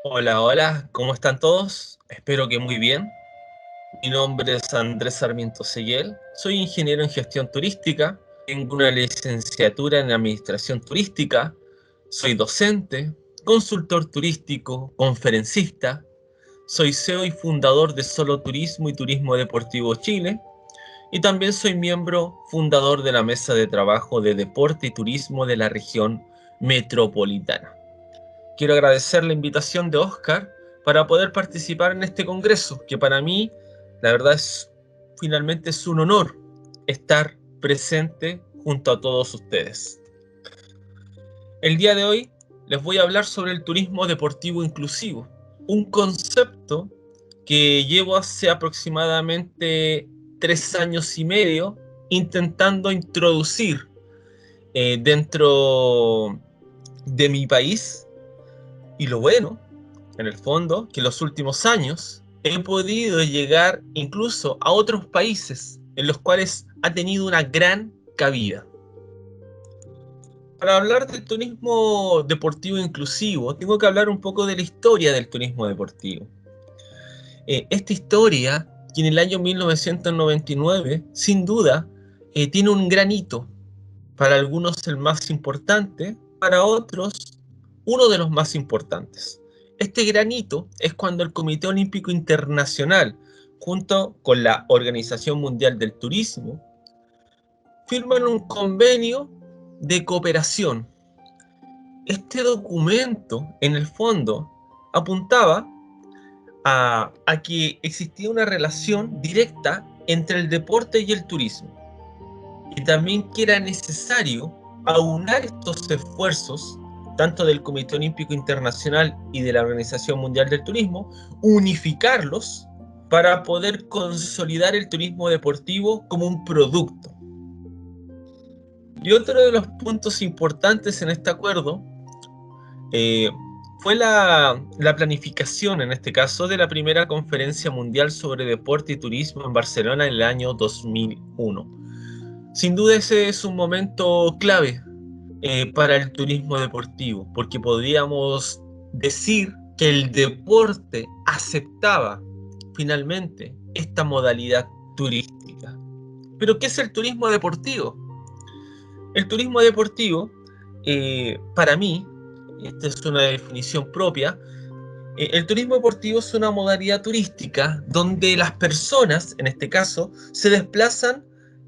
Hola, hola, ¿cómo están todos? Espero que muy bien. Mi nombre es Andrés Sarmiento Seguel, soy ingeniero en gestión turística, tengo una licenciatura en administración turística, soy docente, consultor turístico, conferencista, soy CEO y fundador de Solo Turismo y Turismo Deportivo Chile, y también soy miembro fundador de la mesa de trabajo de deporte y turismo de la región metropolitana. Quiero agradecer la invitación de Oscar para poder participar en este congreso, que para mí, la verdad finalmente es un honor estar presente junto a todos ustedes. El día de hoy les voy a hablar sobre el turismo deportivo inclusivo, un concepto que llevo hace aproximadamente 3 años y medio intentando introducir dentro de mi país. Y lo bueno, en el fondo, que en los últimos años he podido llegar incluso a otros países en los cuales ha tenido una gran cabida. Para hablar del turismo deportivo inclusivo, tengo que hablar un poco de la historia del turismo deportivo. Esta historia, que en el año 1999, sin duda, tiene un gran hito. Para algunos el más importante, para otros uno de los más importantes. Este gran hito es cuando el Comité Olímpico Internacional, junto con la Organización Mundial del Turismo, firman un convenio de cooperación. Este documento, en el fondo, apuntaba a que existía una relación directa entre el deporte y el turismo, y también que era necesario aunar estos esfuerzos, tanto del Comité Olímpico Internacional y de la Organización Mundial del Turismo, unificarlos para poder consolidar el turismo deportivo como un producto. Y otro de los puntos importantes en este acuerdo eh, fue la planificación, en este caso, de la primera conferencia mundial sobre deporte y turismo en Barcelona en el año 2001. Sin duda ese es un momento clave para el turismo deportivo, porque podríamos decir que el deporte aceptaba finalmente esta modalidad turística. Pero ¿qué es el turismo deportivo? El turismo deportivo, para mí, esta es una definición propia, el turismo deportivo es una modalidad turística donde las personas, en este caso, se desplazan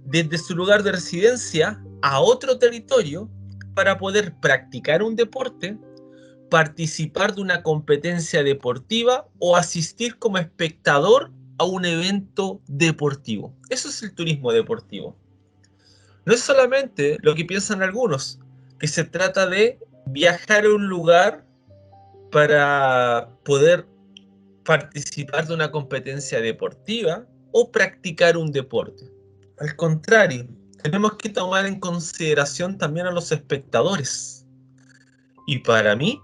desde su lugar de residencia a otro territorio para poder practicar un deporte, participar de una competencia deportiva o asistir como espectador a un evento deportivo. Eso es el turismo deportivo. No es solamente lo que piensan algunos, que se trata de viajar a un lugar para poder participar de una competencia deportiva o practicar un deporte. Al contrario, tenemos que tomar en consideración también a los espectadores. Y para mí,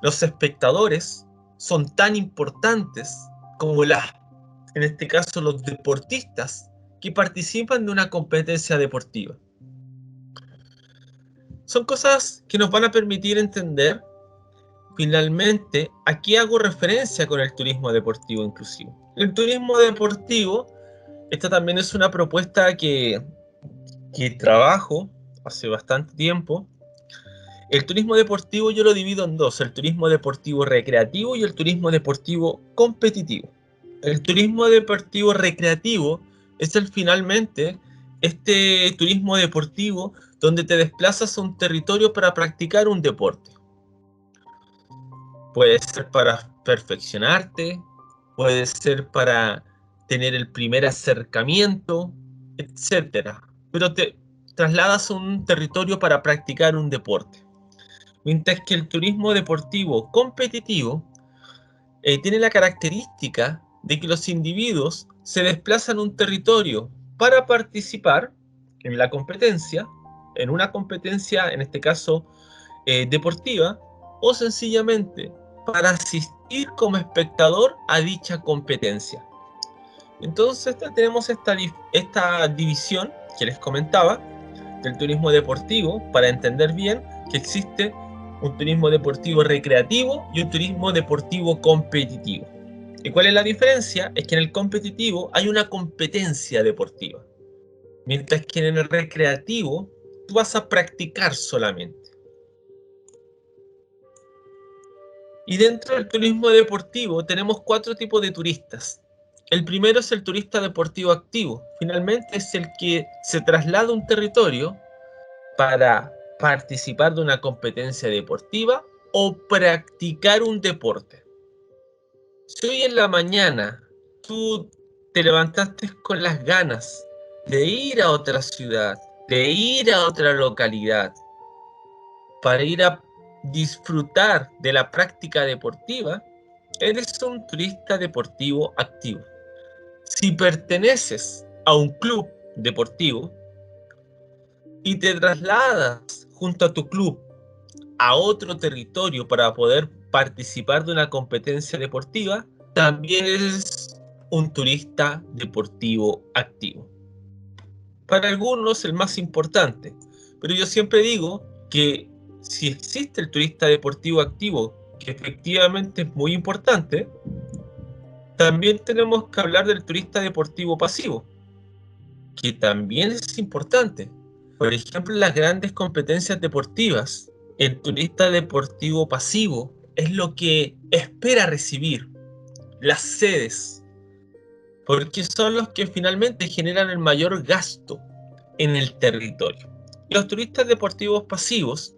los espectadores son tan importantes como en este caso, los deportistas que participan de una competencia deportiva. Son cosas que nos van a permitir entender finalmente a qué hago referencia con el turismo deportivo inclusivo. El turismo deportivo, esta también es una propuesta que trabajo hace bastante tiempo. El turismo deportivo yo lo divido en dos, el turismo deportivo recreativo y el turismo deportivo competitivo. El turismo deportivo recreativo es finalmente este turismo deportivo donde te desplazas a un territorio para practicar un deporte. Puede ser para perfeccionarte, puede ser para tener el primer acercamiento, etcétera. Pero te trasladas a un territorio para practicar un deporte. Mientras que el turismo deportivo competitivo tiene la característica de que los individuos se desplazan a un territorio para participar en la competencia, en una competencia, en este caso deportiva, o sencillamente para asistir como espectador a dicha competencia. Entonces tenemos esta división que les comentaba del turismo deportivo para entender bien que existe un turismo deportivo recreativo y un turismo deportivo competitivo. ¿Y cuál es la diferencia? Es que en el competitivo hay una competencia deportiva, mientras que en el recreativo tú vas a practicar solamente. Y dentro del turismo deportivo tenemos 4 tipos de turistas. El primero es el turista deportivo activo. Finalmente es el que se traslada a un territorio para participar de una competencia deportiva o practicar un deporte. Si hoy en la mañana tú te levantaste con las ganas de ir a otra ciudad, de ir a otra localidad, para ir a disfrutar de la práctica deportiva, eres un turista deportivo activo. Si perteneces a un club deportivo y te trasladas junto a tu club a otro territorio para poder participar de una competencia deportiva, también eres un turista deportivo activo. Para algunos el más importante, pero yo siempre digo que si existe el turista deportivo activo, que efectivamente es muy importante, también tenemos que hablar del turista deportivo pasivo, que también es importante. Por ejemplo, en las grandes competencias deportivas, el turista deportivo pasivo es lo que espera recibir las sedes, porque son los que finalmente generan el mayor gasto en el territorio. Y los turistas deportivos pasivos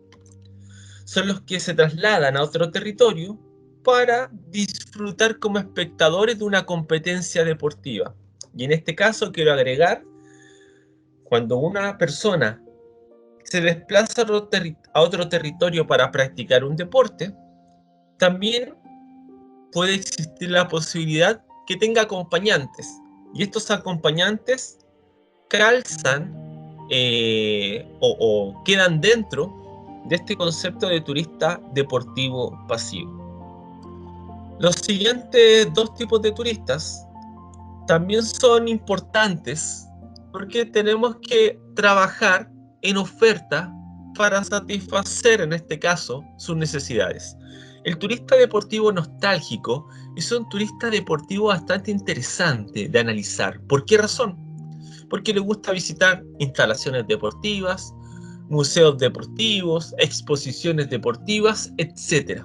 son los que se trasladan a otro territorio para disfrutar como espectadores de una competencia deportiva. Y en este caso quiero agregar, cuando una persona se desplaza a otro territorio para practicar un deporte, también puede existir la posibilidad que tenga acompañantes. Y estos acompañantes calzan o quedan dentro de este concepto de turista deportivo pasivo. Los siguientes 2 tipos de turistas también son importantes porque tenemos que trabajar en oferta para satisfacer, en este caso, sus necesidades. El turista deportivo nostálgico es un turista deportivo bastante interesante de analizar. ¿Por qué razón? Porque le gusta visitar instalaciones deportivas, museos deportivos, exposiciones deportivas, etc.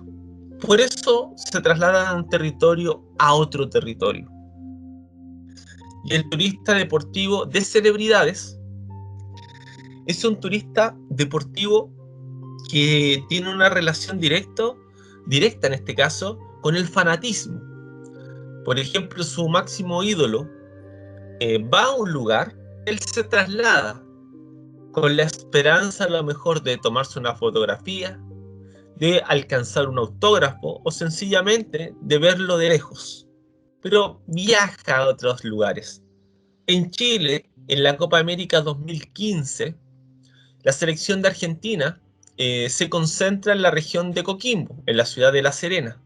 Por eso se trasladan de un territorio a otro territorio. Y el turista deportivo de celebridades es un turista deportivo que tiene una relación directa en este caso, con el fanatismo. Por ejemplo, su máximo ídolo va a un lugar, él se traslada con la esperanza a lo mejor de tomarse una fotografía, de alcanzar un autógrafo o sencillamente de verlo de lejos. Pero viaja a otros lugares. En Chile, en la Copa América 2015, la selección de Argentina se concentra en la región de Coquimbo, en la ciudad de La Serena.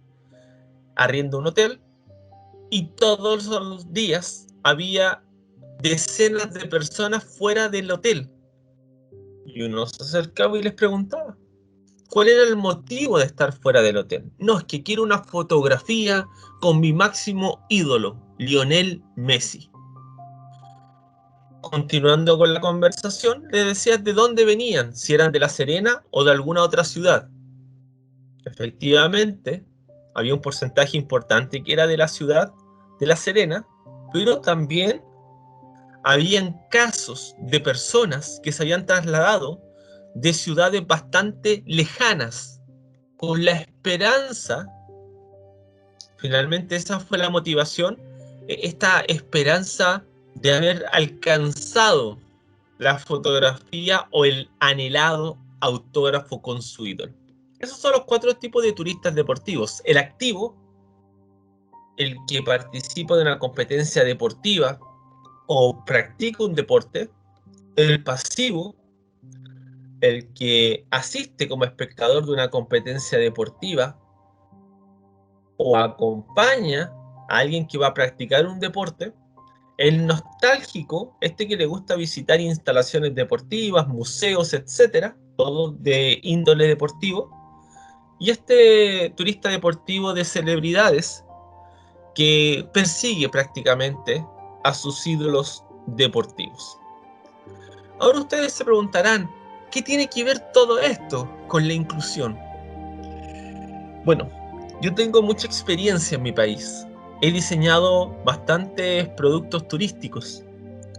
Arrienda un hotel y todos los días había decenas de personas fuera del hotel. Y uno se acercaba y les preguntaba, ¿cuál era el motivo de estar fuera del hotel? No, es que quiero una fotografía con mi máximo ídolo, Lionel Messi. Continuando con la conversación, le decías de dónde venían, si eran de La Serena o de alguna otra ciudad. Efectivamente, había un porcentaje importante que era de la ciudad de La Serena, pero también habían casos de personas que se habían trasladado de ciudades bastante lejanas, con la esperanza, finalmente esa fue la motivación, esta esperanza de haber alcanzado la fotografía o el anhelado autógrafo con su ídolo. Esos son los 4 tipos de turistas deportivos. El activo, el que participa de una competencia deportiva o practica un deporte. El pasivo, el que asiste como espectador de una competencia deportiva o acompaña a alguien que va a practicar un deporte. El nostálgico, este que le gusta visitar instalaciones deportivas, museos, etcétera, todo de índole deportivo. y este turista deportivo de celebridades que persigue prácticamente a sus ídolos deportivos. Ahora ustedes se preguntarán, ¿qué tiene que ver todo esto con la inclusión? Bueno, yo tengo mucha experiencia en mi país. He diseñado bastantes productos turísticos.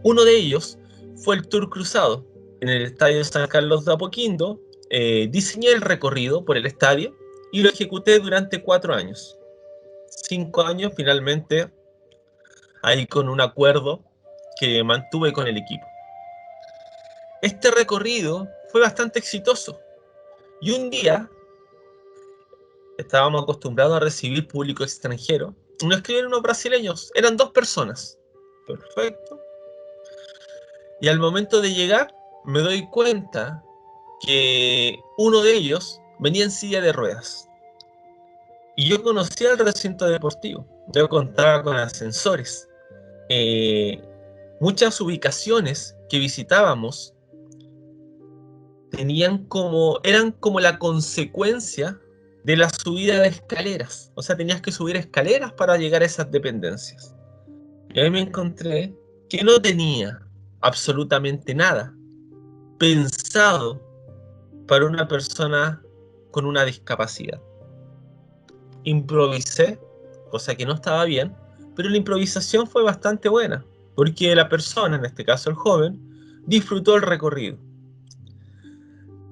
Uno de ellos fue el Tour Cruzado. En el estadio San Carlos de Apoquindo, diseñé el recorrido por el estadio y lo ejecuté durante 4 años. 5 años finalmente, ahí con un acuerdo que mantuve con el equipo. Este recorrido fue bastante exitoso y un día estábamos acostumbrados a recibir público extranjero. Nos escribieron unos brasileños, eran 2 personas. Perfecto. Y al momento de llegar, me doy cuenta que uno de ellos venía en silla de ruedas. Y yo conocía el recinto deportivo. Yo contaba con ascensores. Eh, Muchas ubicaciones que visitábamos eran como la consecuencia de la subida de escaleras. O sea, tenías que subir escaleras para llegar a esas dependencias. Y ahí me encontré que no tenía absolutamente nada pensado para una persona con una discapacidad. Improvisé, cosa que no estaba bien, pero la improvisación fue bastante buena, porque la persona, en este caso el joven, disfrutó el recorrido.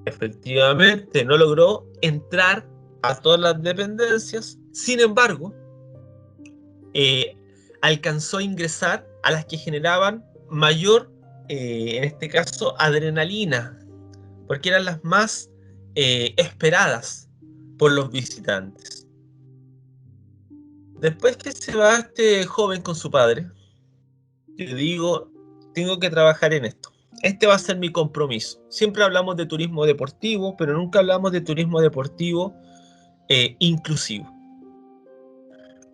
Efectivamente, no logró entrar a todas las dependencias, sin embargo, eh, alcanzó a ingresar a las que generaban mayor, en este caso, adrenalina, porque eran las más esperadas por los visitantes. Después que se va este joven con su padre, yo digo, tengo que trabajar en esto. Este va a ser mi compromiso. Siempre hablamos de turismo deportivo, pero nunca hablamos de turismo deportivo inclusivo.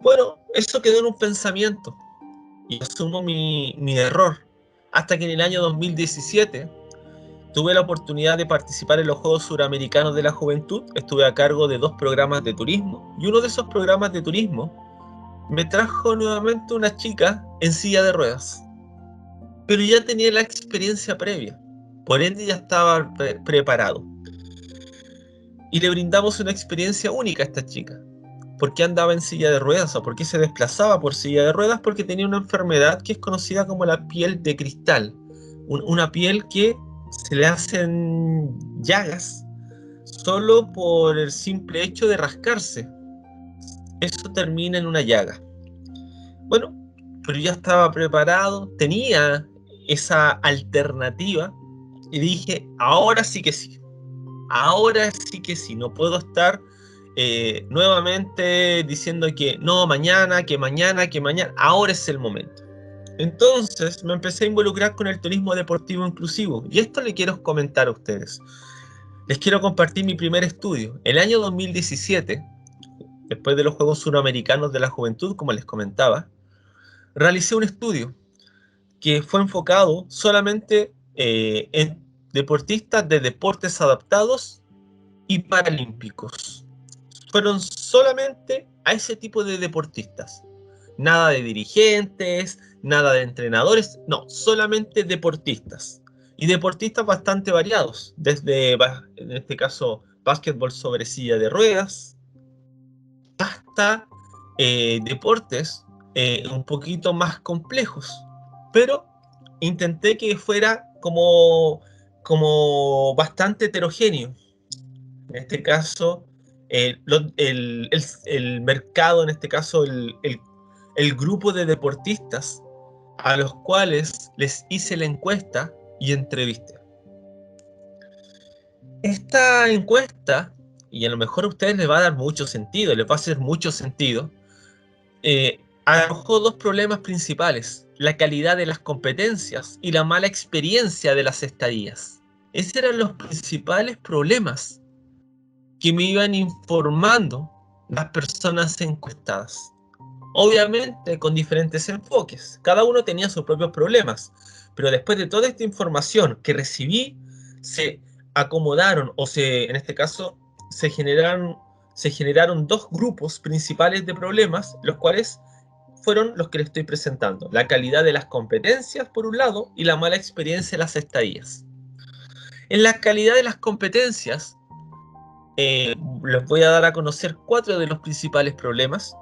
Bueno, eso quedó en un pensamiento y asumo mi error. Hasta que en el año 2017 tuve la oportunidad de participar en los Juegos Suramericanos de la Juventud. Estuve a cargo de 2 programas de turismo y uno de esos programas de turismo me trajo nuevamente una chica en silla de ruedas. Pero ya tenía la experiencia previa, por ende ya estaba preparado. Y le brindamos una experiencia única a esta chica. ¿Por qué andaba en silla de ruedas o por qué se desplazaba por silla de ruedas? Porque tenía una enfermedad que es conocida como la piel de cristal. Una piel que se le hacen llagas solo por el simple hecho de rascarse. Eso termina en una llaga. Bueno, pero ya estaba preparado, tenía esa alternativa y dije, ahora sí que sí, no puedo estar nuevamente diciendo que no, mañana, que mañana, que mañana, ahora es el momento. Entonces me empecé a involucrar con el turismo deportivo inclusivo y esto le quiero comentar a ustedes. Les quiero compartir mi primer estudio. El año 2017, después de los Juegos Suramericanos de la Juventud, como les comentaba, realicé un estudio que fue enfocado solamente en deportistas de deportes adaptados y paralímpicos. Fueron solamente a ese tipo de deportistas. Nada de dirigentes, nada de entrenadores, no, solamente deportistas. Y deportistas bastante variados, desde, en este caso, básquetbol sobre silla de ruedas, hasta deportes un poquito más complejos. Pero intenté que fuera como bastante heterogéneo. En este caso, el mercado, en este caso, el grupo de deportistas a los cuales les hice la encuesta y entrevisté. Esta encuesta, y a lo mejor a ustedes les va a dar mucho sentido, les va a hacer mucho sentido, arrojó 2 problemas principales: la calidad de las competencias y la mala experiencia de las estadías. Esos eran los principales problemas que me iban informando las personas encuestadas. Obviamente con diferentes enfoques, cada uno tenía sus propios problemas, pero después de toda esta información que recibí, se acomodaron en este caso, se generaron dos grupos principales de problemas, los cuales fueron los que les estoy presentando. La calidad de las competencias, por un lado, y la mala experiencia de las estadías. En la calidad de las competencias, les voy a dar a conocer 4 de los principales problemas.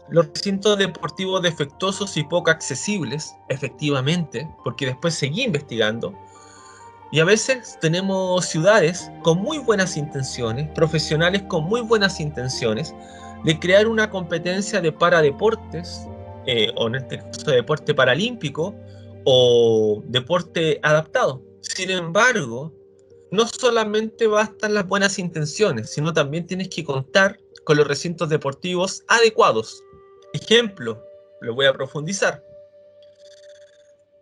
Los recintos deportivos defectuosos y poco accesibles, efectivamente, porque después seguí investigando. Y a veces tenemos ciudades con muy buenas intenciones, profesionales con muy buenas intenciones, de crear una competencia de paradeportes, o en este caso de deporte paralímpico, o deporte adaptado. Sin embargo, no solamente bastan las buenas intenciones, sino también tienes que contar con los recintos deportivos adecuados. Ejemplo, lo voy a profundizar.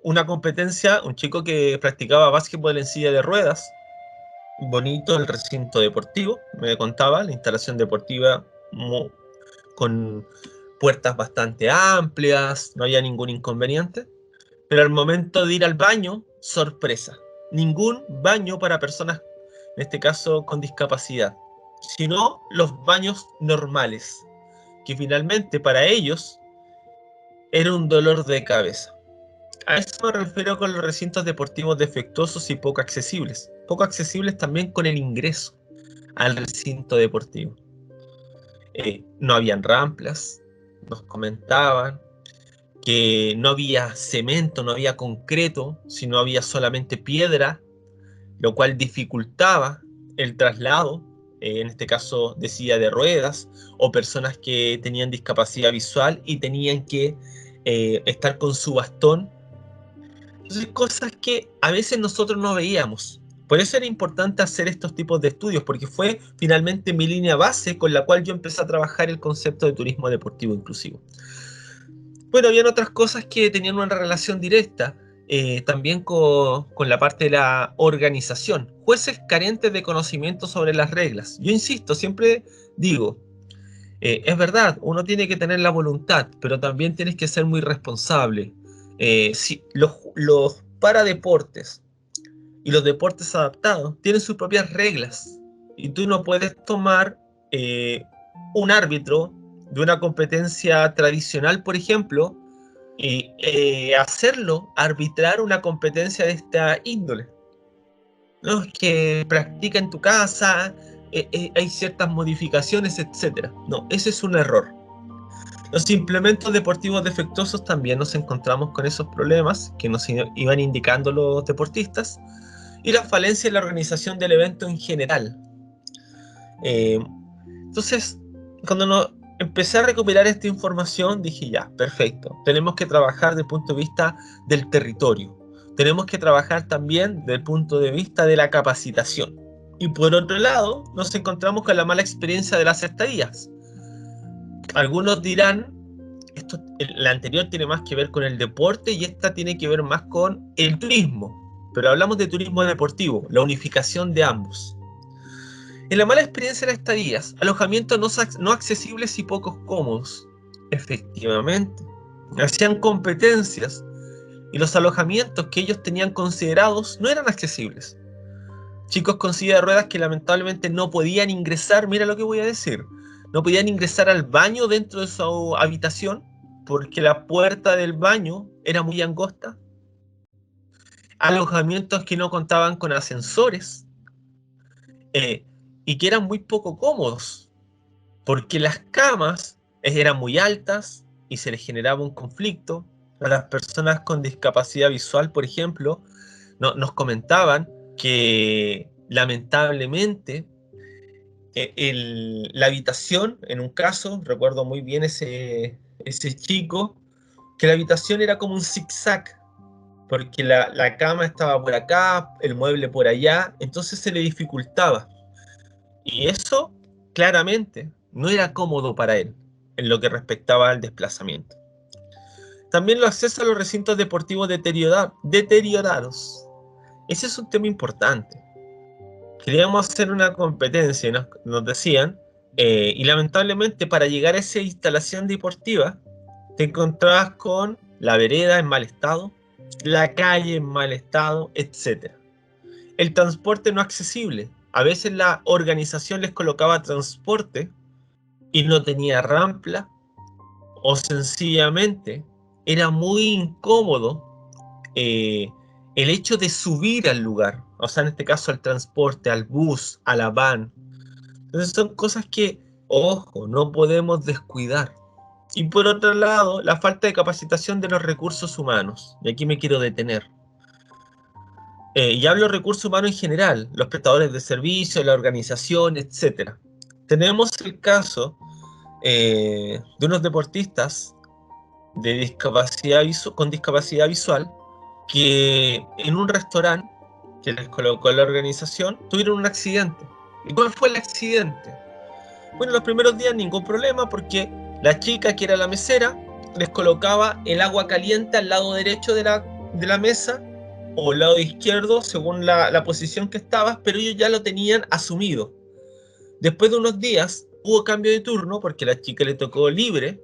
Una competencia, un chico que practicaba básquetbol en silla de ruedas, bonito el recinto deportivo, me contaba, la instalación deportiva con puertas bastante amplias, no había ningún inconveniente, pero al momento de ir al baño, sorpresa, ningún baño para personas, en este caso con discapacidad, sino los baños normales, que finalmente para ellos era un dolor de cabeza. A eso me refiero con los recintos deportivos defectuosos y poco accesibles. Poco accesibles también con el ingreso al recinto deportivo. No habían rampas, nos comentaban que no había cemento, no había concreto, sino había solamente piedra, lo cual dificultaba el traslado, en este caso de silla de ruedas, o personas que tenían discapacidad visual y tenían que estar con su bastón. Entonces, cosas que a veces nosotros no veíamos. Por eso era importante hacer estos tipos de estudios, porque fue finalmente mi línea base con la cual yo empecé a trabajar el concepto de turismo deportivo inclusivo. Bueno, habían otras cosas que tenían una relación directa, también con la parte de la organización. Jueces carentes de conocimiento sobre las reglas. Yo insisto, siempre digo, es verdad, uno tiene que tener la voluntad, pero también tienes que ser muy responsable. Si los paradeportes y los deportes adaptados tienen sus propias reglas y tú no puedes tomar eh, un árbitro de una competencia tradicional, por ejemplo, y hacerlo arbitrar una competencia de esta índole. No es que practica en tu casa, hay ciertas modificaciones, etcétera. No, ese es un error. Los implementos deportivos defectuosos también nos encontramos con esos problemas que nos iban indicando los deportistas y la falencia en la organización del evento en general. Eh, entonces, cuando empecé a recopilar esta información, dije ya, perfecto, tenemos que trabajar desde el punto de vista del territorio, tenemos que trabajar también desde el punto de vista de la capacitación. Y por otro lado, nos encontramos con la mala experiencia de las estadías. Algunos dirán, la anterior tiene más que ver con el deporte y esta tiene que ver más con el turismo. Pero hablamos de turismo deportivo, la unificación de ambos. En la mala experiencia de las estadías, alojamientos no accesibles y pocos cómodos. Efectivamente, hacían competencias y los alojamientos que ellos tenían considerados no eran accesibles. Chicos con silla de ruedas que lamentablemente no podían ingresar, mira lo que voy a decir, no podían ingresar al baño dentro de su habitación porque la puerta del baño era muy angosta. Alojamientos que no contaban con ascensores, eh, y que eran muy poco cómodos porque las camas eran muy altas y se les generaba un conflicto. A las personas con discapacidad visual, por ejemplo, nos comentaban que lamentablemente la habitación, en un caso, recuerdo muy bien ese chico, que la habitación era como un zigzag, porque la cama estaba por acá, el mueble por allá, entonces se le dificultaba. Y eso, claramente, no era cómodo para él, en lo que respectaba al desplazamiento. También los accesos a los recintos deportivos deteriorados. Ese es un tema importante. Queríamos hacer una competencia, nos decían, y lamentablemente para llegar a esa instalación deportiva, te encontrabas con la vereda en mal estado, la calle en mal estado, etc. El transporte no accesible. A veces la organización les colocaba transporte y no tenía rampla, o sencillamente era muy incómodo el hecho de subir al lugar, o sea, en este caso al transporte, al bus, a la van. Entonces son cosas que, ojo, no podemos descuidar. Y por otro lado, la falta de capacitación de los recursos humanos. Y aquí me quiero detener. Y hablo de recursos humanos en general, los prestadores de servicios, la organización, etcétera. Tenemos el caso de unos deportistas de con discapacidad visual que en un restaurante que les colocó la organización tuvieron un accidente. ¿Y cuál fue el accidente? Bueno, los primeros días ningún problema porque la chica que era la mesera les colocaba el agua caliente al lado derecho de la mesa o al lado izquierdo según la posición que estabas, pero ellos ya lo tenían asumido. Después de unos días hubo cambio de turno porque a la chica le tocó libre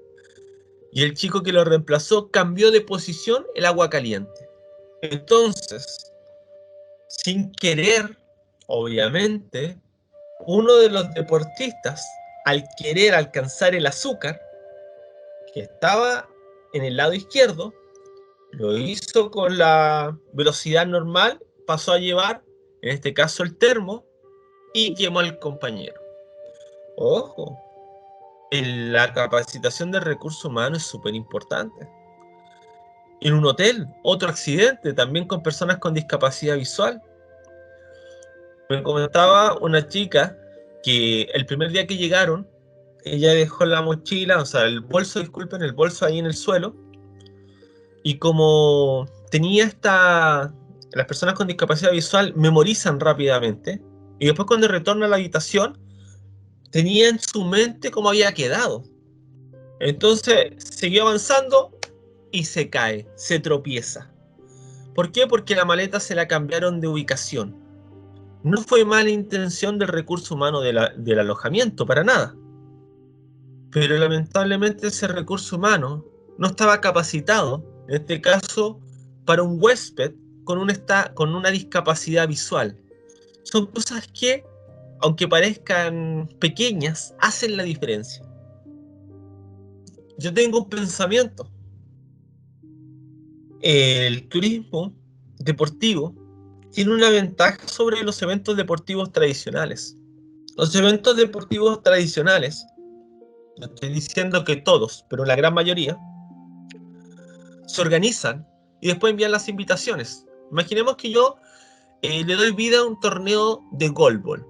y el chico que lo reemplazó cambió de posición el agua caliente. Entonces, sin querer, obviamente, uno de los deportistas, al querer alcanzar el azúcar, que estaba en el lado izquierdo, lo hizo con la velocidad normal, pasó a llevar, en este caso, el termo y quemó al compañero. Ojo, la capacitación del recurso humano es súper importante. En un hotel, otro accidente, también con personas con discapacidad visual. Me comentaba una chica que el primer día que llegaron, ella dejó la mochila, o sea, el bolso, disculpen, el bolso ahí en el suelo, y como tenía las personas con discapacidad visual memorizan rápidamente, y después cuando retorna a la habitación, tenía en su mente cómo había quedado. Entonces siguió avanzando y se cae, se tropieza. ¿Por qué? Porque la maleta se la cambiaron de ubicación. No fue mala intención del recurso humano del alojamiento, para nada. Pero lamentablemente ese recurso humano no estaba capacitado, en este caso, para un huésped con una discapacidad visual. Son cosas que, aunque parezcan pequeñas, hacen la diferencia. Yo tengo un pensamiento. El turismo deportivo tiene una ventaja sobre los eventos deportivos tradicionales. Los eventos deportivos tradicionales, no estoy diciendo que todos, pero la gran mayoría, se organizan y después envían las invitaciones. Imaginemos que yo le doy vida a un torneo de golbol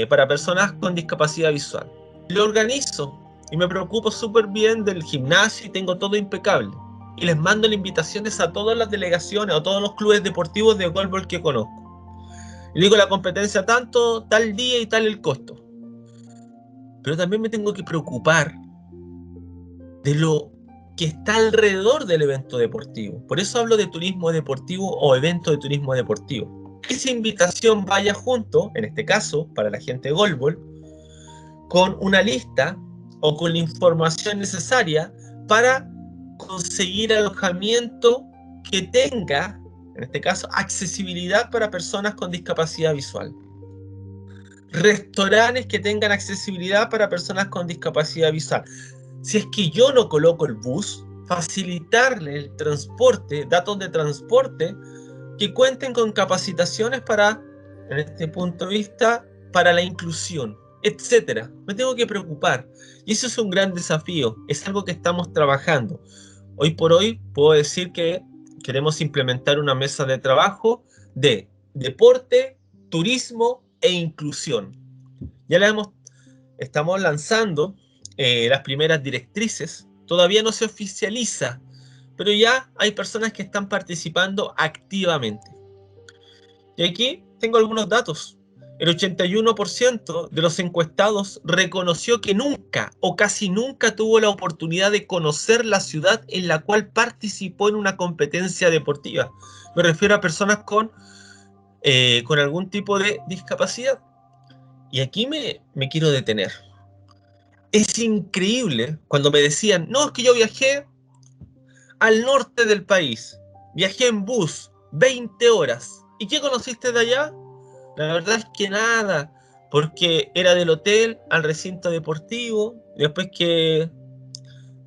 para personas con discapacidad visual. Lo organizo y me preocupo súper bien del gimnasio y tengo todo impecable. Y les mando las invitaciones a todas las delegaciones o todos los clubes deportivos de golbol que conozco. Y digo la competencia tanto, tal día y tal el costo. Pero también me tengo que preocupar de lo que está alrededor del evento deportivo. Por eso hablo de turismo deportivo o evento de turismo deportivo. Que esa invitación vaya junto, en este caso, para la gente de Golbol, con una lista o con la información necesaria para conseguir alojamiento que tenga, en este caso, accesibilidad para personas con discapacidad visual. Restaurantes que tengan accesibilidad para personas con discapacidad visual. Si es que yo no coloco el bus, facilitarle el transporte, datos de transporte que cuenten con capacitaciones para, en este punto de vista, para la inclusión, etcétera. Me tengo que preocupar. Y eso es un gran desafío, es algo que estamos trabajando. Hoy por hoy puedo decir que queremos implementar una mesa de trabajo de deporte, turismo e inclusión. Ya estamos lanzando las primeras directrices. Todavía no se oficializa, pero ya hay personas que están participando activamente. Y aquí tengo algunos datos. El 81% de los encuestados reconoció que nunca o casi nunca tuvo la oportunidad de conocer la ciudad en la cual participó en una competencia deportiva. Me refiero a personas con algún tipo de discapacidad. Y aquí me quiero detener. Es increíble cuando me decían, no, es que yo viajé al norte del país, viajé en bus, 20 horas. ¿Y qué conociste de allá? La verdad es que nada. porque era del hotel al recinto deportivo, y después que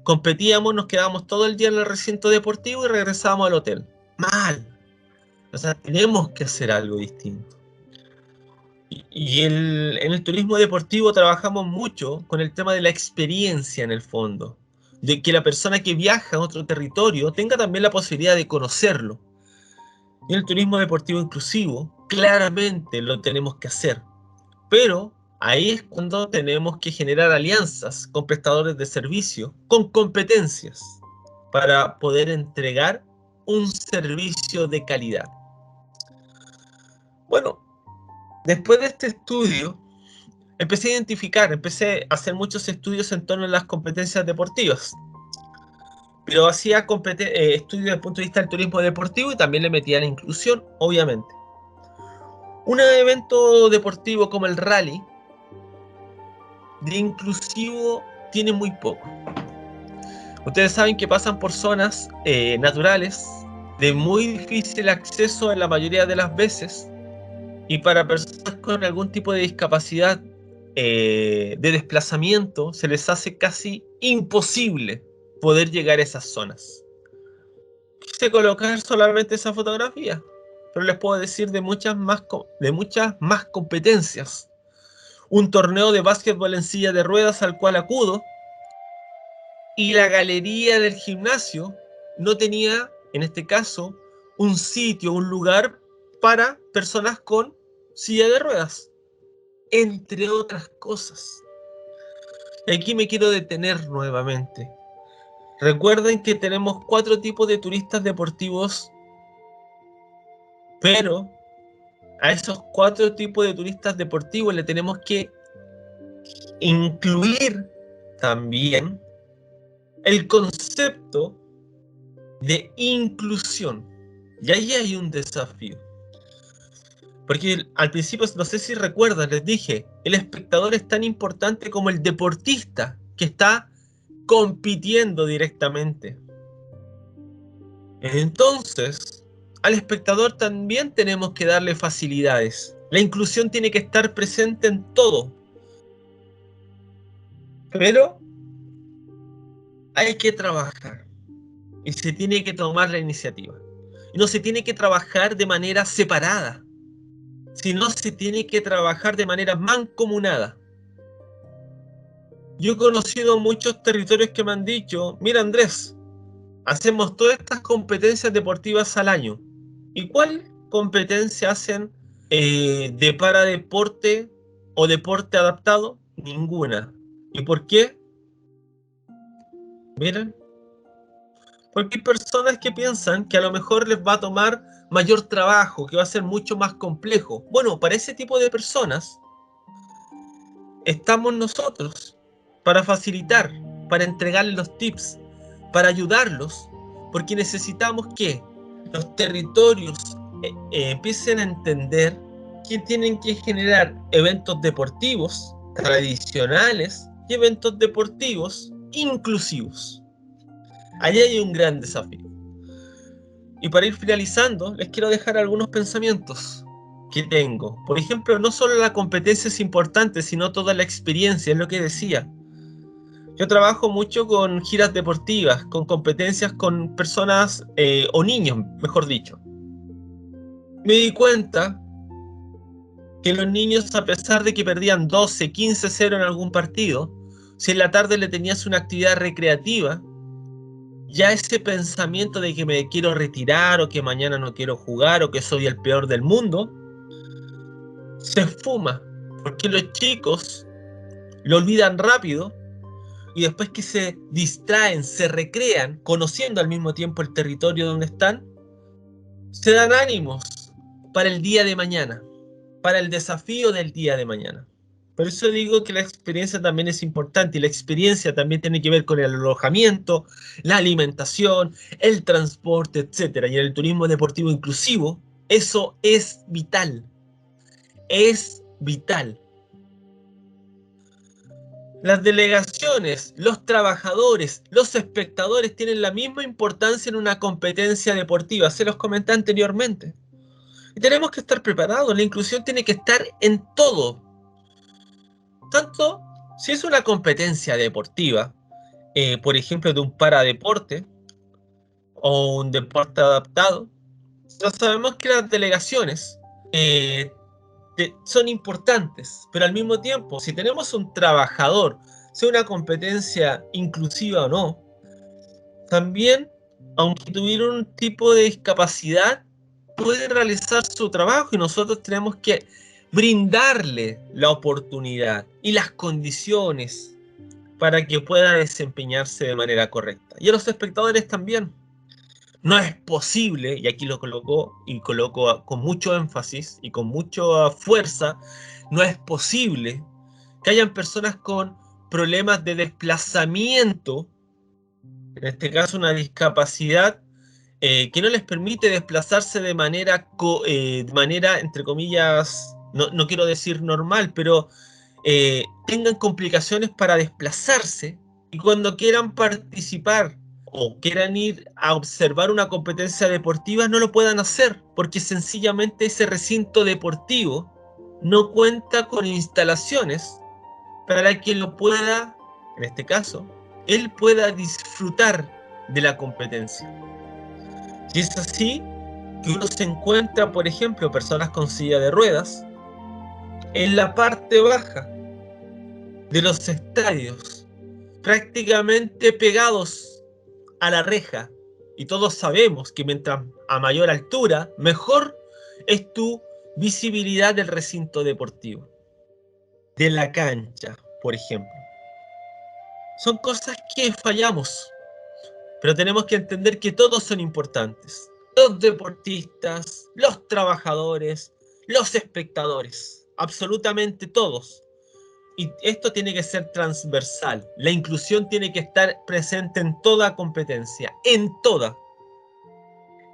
competíamos nos quedábamos todo el día en el recinto deportivo y regresábamos al hotel. Mal. O sea, tenemos que hacer algo distinto. En el turismo deportivo trabajamos mucho con el tema de la experiencia en el fondo, de que la persona que viaja a otro territorio tenga también la posibilidad de conocerlo. Y en el turismo deportivo inclusivo, claramente lo tenemos que hacer, pero ahí es cuando tenemos que generar alianzas con prestadores de servicio, con competencias, para poder entregar un servicio de calidad. Bueno, después de este estudio, empecé a hacer muchos estudios en torno a las competencias deportivas, pero hacía estudios desde el punto de vista del turismo deportivo y también le metía la inclusión, obviamente. Un evento deportivo como el rally, de inclusivo tiene muy poco. Ustedes saben que pasan por zonas naturales de muy difícil acceso en la mayoría de las veces, y para personas con algún tipo de discapacidad de desplazamiento se les hace casi imposible poder llegar a esas zonas. Quise colocar solamente esa fotografía, pero les puedo decir de muchas más competencias. Un torneo de básquetbol en silla de ruedas al cual acudo, y la galería del gimnasio no tenía, en este caso, un sitio, un lugar para personas con silla de ruedas, entre otras cosas. Y aquí me quiero detener nuevamente. Recuerden que tenemos 4 tipos de turistas deportivos, pero a esos 4 tipos de turistas deportivos le tenemos que incluir también el concepto de inclusión. Y ahí hay un desafío. Porque al principio, no sé si recuerdan, les dije, el espectador es tan importante como el deportista que está compitiendo directamente. Entonces, al espectador también tenemos que darle facilidades. La inclusión tiene que estar presente en todo. Pero hay que trabajar y se tiene que tomar la iniciativa. Y no se tiene que trabajar de manera separada, sino se tiene que trabajar de manera mancomunada. Yo he conocido muchos territorios que me han dicho, mira Andrés, hacemos todas estas competencias deportivas al año. ¿Y cuál competencia hacen de paradeporte o deporte adaptado? Ninguna. ¿Y por qué? Miren, porque hay personas que piensan que a lo mejor les va a tomar mayor trabajo, que va a ser mucho más complejo. Bueno, para ese tipo de personas estamos nosotros, para facilitar, para entregarles los tips, para ayudarlos, porque necesitamos que los territorios empiecen a entender que tienen que generar eventos deportivos tradicionales y eventos deportivos inclusivos. Allí hay un gran desafío. Y para ir finalizando, les quiero dejar algunos pensamientos que tengo. Por ejemplo, no solo la competencia es importante, sino toda la experiencia, es lo que decía. Yo trabajo mucho con giras deportivas, con competencias con personas o niños, mejor dicho. Me di cuenta que los niños, a pesar de que perdían 12, 15-0 en algún partido, si en la tarde le tenías una actividad recreativa, ya ese pensamiento de que me quiero retirar o que mañana no quiero jugar o que soy el peor del mundo, se esfuma, porque los chicos lo olvidan rápido y después que se distraen, se recrean, conociendo al mismo tiempo el territorio donde están, se dan ánimos para el día de mañana, para el desafío del día de mañana. Por eso digo que la experiencia también es importante y la experiencia también tiene que ver con el alojamiento, la alimentación, el transporte, etcétera. Y en el turismo deportivo inclusivo, eso es vital. Es vital. Las delegaciones, los trabajadores, los espectadores tienen la misma importancia en una competencia deportiva, se los comenté anteriormente. Y tenemos que estar preparados, la inclusión tiene que estar en todo. Tanto si es una competencia deportiva, por ejemplo, de un paradeporte o un deporte adaptado, ya sabemos que las delegaciones eh, son importantes, pero al mismo tiempo, si tenemos un trabajador, sea una competencia inclusiva o no, también, aunque tuviera un tipo de discapacidad, puede realizar su trabajo y nosotros tenemos que brindarle la oportunidad y las condiciones para que pueda desempeñarse de manera correcta. Y a los espectadores también. No es posible, y aquí lo colocó y coloco con mucho énfasis y con mucha fuerza, no es posible que hayan personas con problemas de desplazamiento, en este caso una discapacidad que no les permite desplazarse de manera entre comillas, no quiero decir normal, pero tengan complicaciones para desplazarse y cuando quieran participar o quieran ir a observar una competencia deportiva no lo puedan hacer porque sencillamente ese recinto deportivo no cuenta con instalaciones para que lo pueda, en este caso, él pueda disfrutar de la competencia. Y es así que uno se encuentra, por ejemplo, personas con silla de ruedas en la parte baja de los estadios, prácticamente pegados a la reja. Y todos sabemos que mientras a mayor altura, mejor es tu visibilidad del recinto deportivo, de la cancha, por ejemplo. Son cosas que fallamos, pero tenemos que entender que todos son importantes. Los deportistas, los trabajadores, los espectadores, absolutamente todos. Y esto tiene que ser transversal. La inclusión tiene que estar presente en toda competencia, en toda,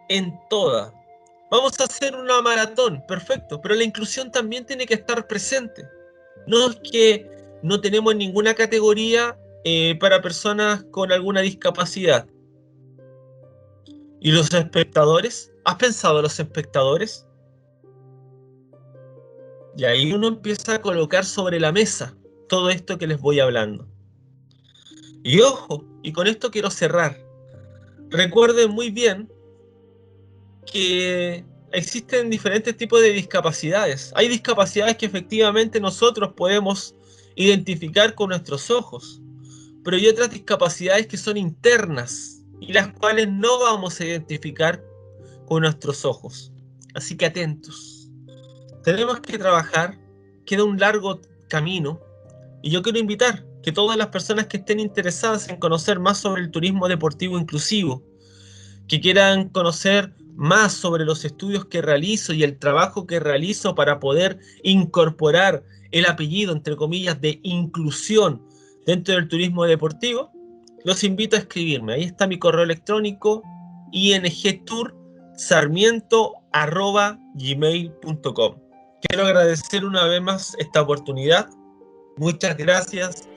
en toda. Vamos a hacer una maratón, perfecto, pero la inclusión también tiene que estar presente. No es que no tenemos ninguna categoría para personas con alguna discapacidad. ¿Y los espectadores? ¿Has pensado en los espectadores? Y ahí uno empieza a colocar sobre la mesa todo esto que les voy hablando. Y ojo, y con esto quiero cerrar. Recuerden muy bien que existen diferentes tipos de discapacidades. Hay discapacidades que efectivamente nosotros podemos identificar con nuestros ojos, pero hay otras discapacidades que son internas y las cuales no vamos a identificar con nuestros ojos. Así que atentos. Tenemos que trabajar, queda un largo camino y yo quiero invitar que todas las personas que estén interesadas en conocer más sobre el turismo deportivo inclusivo, que quieran conocer más sobre los estudios que realizo y el trabajo que realizo para poder incorporar el apellido, entre comillas, de inclusión dentro del turismo deportivo, los invito a escribirme. Ahí está mi correo electrónico ingtursarmiento@gmail.com. Quiero agradecer una vez más esta oportunidad. Muchas gracias.